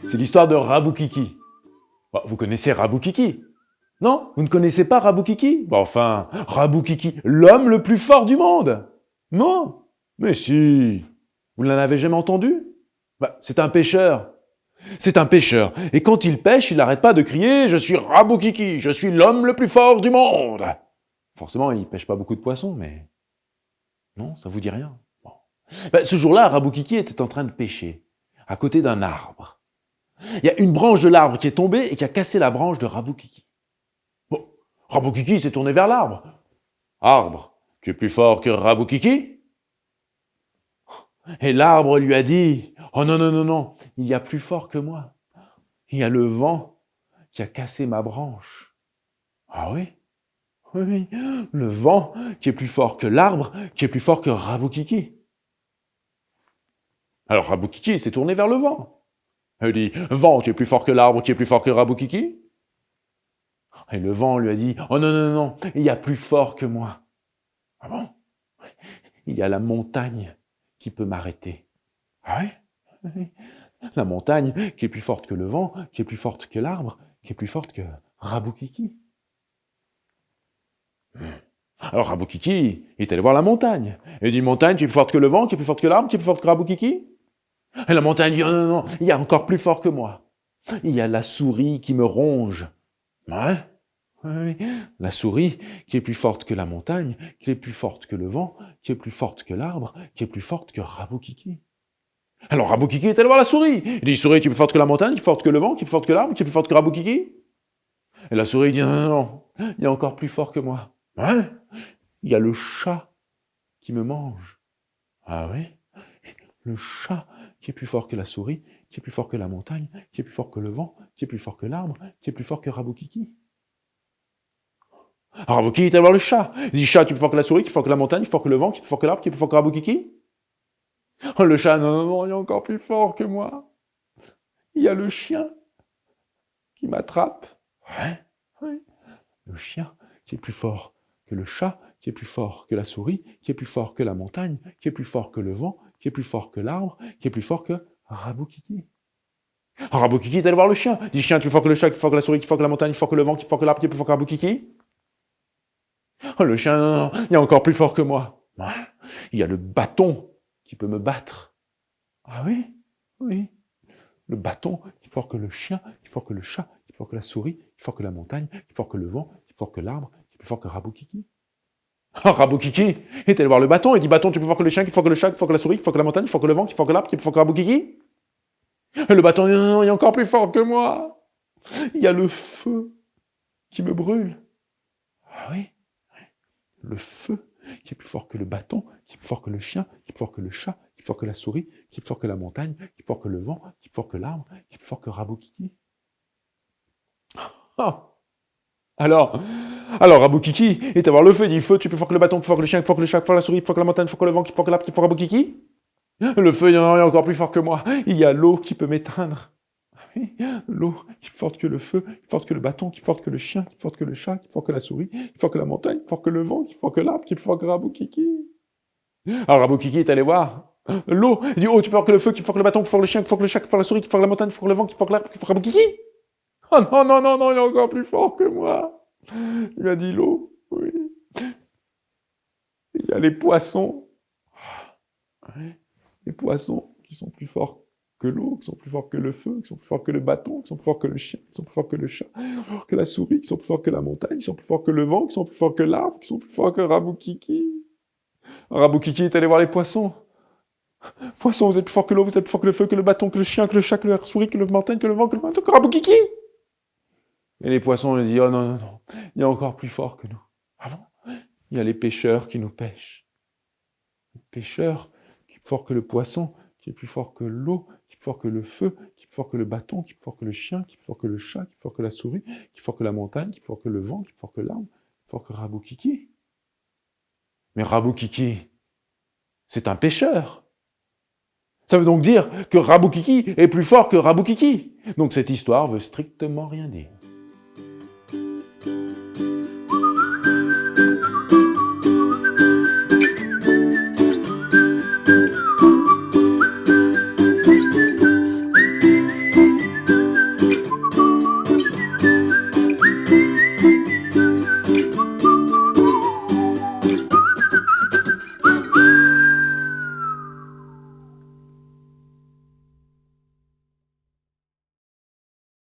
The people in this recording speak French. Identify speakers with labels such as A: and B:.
A: C'est l'histoire de Raboukiki. Bon, vous connaissez Raboukiki? Non? Vous ne connaissez pas Raboukiki? Bon, enfin, Raboukiki, l'homme le plus fort du monde! Non? Mais si! Vous n'en avez jamais entendu? C'est un pêcheur. C'est un pêcheur. Et quand il pêche, il n'arrête pas de crier « Je suis Raboukiki, je suis l'homme le plus fort du monde !» Forcément, il pêche pas beaucoup de poissons, mais... Non, ça vous dit rien? Bon. Ce jour-là, Raboukiki était en train de pêcher, à côté d'un arbre. Il y a une branche de l'arbre qui est tombée et qui a cassé la branche de Raboukiki. Bon, Raboukiki s'est tourné vers l'arbre. « Arbre, tu es plus fort que Raboukiki ?» Et l'arbre lui a dit « Oh non, non, non, non, il y a plus fort que moi. Il y a le vent qui a cassé ma branche. » Ah oui? Oui, le vent qui est plus fort que l'arbre, qui est plus fort que Raboukiki. Alors Raboukiki s'est tourné vers le vent. Il dit « Vent, tu es plus fort que l'arbre, qui est plus fort que Raboukiki ?» Et le vent lui a dit « Oh non, non, non, il y a plus fort que moi. » Ah bon? Il y a la montagne qui peut m'arrêter. Ah oui? Oui. La montagne qui est plus forte que le vent, qui est plus forte que l'arbre, qui est plus forte que Raboukiki. Alors Raboukiki est allé voir la montagne. Il dit « Montagne, tu es plus forte que le vent, qui est plus forte que l'arbre, qui est plus forte que Raboukiki ?» Et la montagne dit « Oh non, non, il y a encore plus fort que moi. Il y a la souris qui me ronge. » Ouais, oui, la souris qui est plus forte que la montagne, qui est plus forte que le vent, qui est plus forte que l'arbre, qui est plus forte que Raboukiki. Alors Raboukiki est allé voir la souris. Il dit « Souris, tu es plus forte que la montagne, qui est plus forte que le vent, qui est plus forte que l'arbre, qui est plus forte que Raboukiki ?» Et la souris dit « Non, non, non, il y a encore plus fort que moi. Ouais, il y a le chat qui me mange. » Ah oui? Le chat qui est plus fort que la souris, qui est plus fort que la montagne, qui est plus fort que le vent, qui est plus fort que l'arbre, qui est plus fort que Raboukiki. Alors Raboukiki est allé voir le chat. Il dit « Chat, tu es plus fort que la souris, qui est plus fort que la montagne, qui est plus fort que le vent, qui est plus fort que l'arbre, qui est plus fort que Raboukiki ?» Le chat « Non, non, non, il y a encore plus fort que moi. Il y a le chien qui m'attrape. » Ouais, oui. Le chien qui est plus fort que le chat, qui est plus fort que la souris, qui est plus fort que la montagne, qui est plus fort que le vent, qui est plus fort que l'arbre, qui est plus fort que Raboukiki. Alors Raboukiki est allé voir le chien. Il dit « Chien, tu es plus fort que le chat, qui est plus fort que la souris, qui est plus fort que la montagne, qui est plus fort que le vent, qui est plus fort que l'arbre, qui est plus fort que Raboukiki. » Le chien, non, non, il y a encore plus fort que moi. Ouais. Il y a le bâton qui peut me battre. Ah oui? Oui. Le bâton qui est plus fort que le chien, qui est plus fort que le chat, qui est plus fort que la souris, qui est plus fort que la montagne, qui est plus fort que le vent, qui est plus fort que l'arbre, qui est plus fort que Raboukiki. Alors Raboukiki est allé voir le bâton et dit « Bâton, tu es plus fort que le chien, qui est plus fort que le chat, qui est plus fort que la souris, qui est plus fort que la montagne, qui est plus fort que le vent, qui est plus fort que l'arbre, qui est plus fort que Raboukiki. » Et le bâton dit « Non, non, il y a encore plus fort que moi. Il y a le feu qui me brûle. » Ah oui? Le feu qui est plus fort que le bâton, qui est plus fort que le chien, qui est plus fort que le chat, qui est plus fort que la souris, qui est plus fort que la montagne, qui est plus fort que le vent, qui est plus fort que l'arbre, qui est plus fort que Raboukiki. Ah. Alors Raboukiki est à voir le feu, il dit « Feu, tu es plus fort que le bâton, plus fort que le chien, plus fort que le chat, plus fort que la souris, plus fort que la montagne, plus fort que le vent, plus fort que l'arbre, plus fort que Raboukiki. » Le feu, il y a encore plus fort que moi. Il y a l'eau qui peut m'éteindre. Oui, l'eau qui est plus forte que le feu, qui est plus forte que le bâton, qui est plus forte que le chien, qui est plus forte que le chat, qui est plus forte que la souris, qui est plus forte que la montagne, qui est plus forte que le vent, qui est plus forte que l'arbre, qui est plus forte que Raboukiki. Alors Raboukiki est allé voir l'eau. Il dit « Oh, tu es plus fort que le feu, qui est plus fort que le bâton, qui est plus fort que le chien, qui est plus fort que le chat, qui est plus fort que la souris, qui est plus fort que la montagne, qui est plus fort que le vent, qui est plus fort que l'arbre, qui est plus fort que Raboukiki. » Oh non, non, non, non, il est encore plus fort que moi. Il a dit l'eau. Oui. Il y a les poissons. Oui. Les poissons qui sont plus forts que l'eau, qui sont plus forts que le feu, qui sont plus forts que le bâton, qui sont plus forts que le chien, qui sont plus forts que le chat, qui sont plus forts que la souris, qui sont plus forts que la montagne, qui sont plus forts que le vent, qui sont plus forts que l'arbre, qui sont plus forts que Raboukiki. Raboukiki est allé voir les poissons. Poissons, vous êtes plus forts que l'eau, vous êtes plus forts que le feu, que le bâton, que le chien, que le chat, que la souris, que la montagne, que le vent, que le bâton, que Raboukiki. Et les poissons lui disent « Oh non, non, non, il y a encore plus fort que nous. » Ah bon? Il y a les pêcheurs qui nous pêchent. Les pêcheurs qui est plus fort que le poisson, qui est plus fort que l'eau, qui est plus fort que le feu, qui est plus fort que le bâton, qui est plus fort que le chien, qui est plus fort que le chat, qui est plus fort que la souris, qui est plus fort que la montagne, qui est plus fort que le vent, qui est plus fort que l'arbre, qui est plus fort que Raboukiki. Mais Raboukiki, c'est un pêcheur. Ça veut donc dire que Raboukiki est plus fort que Raboukiki. Donc cette histoire veut strictement rien dire.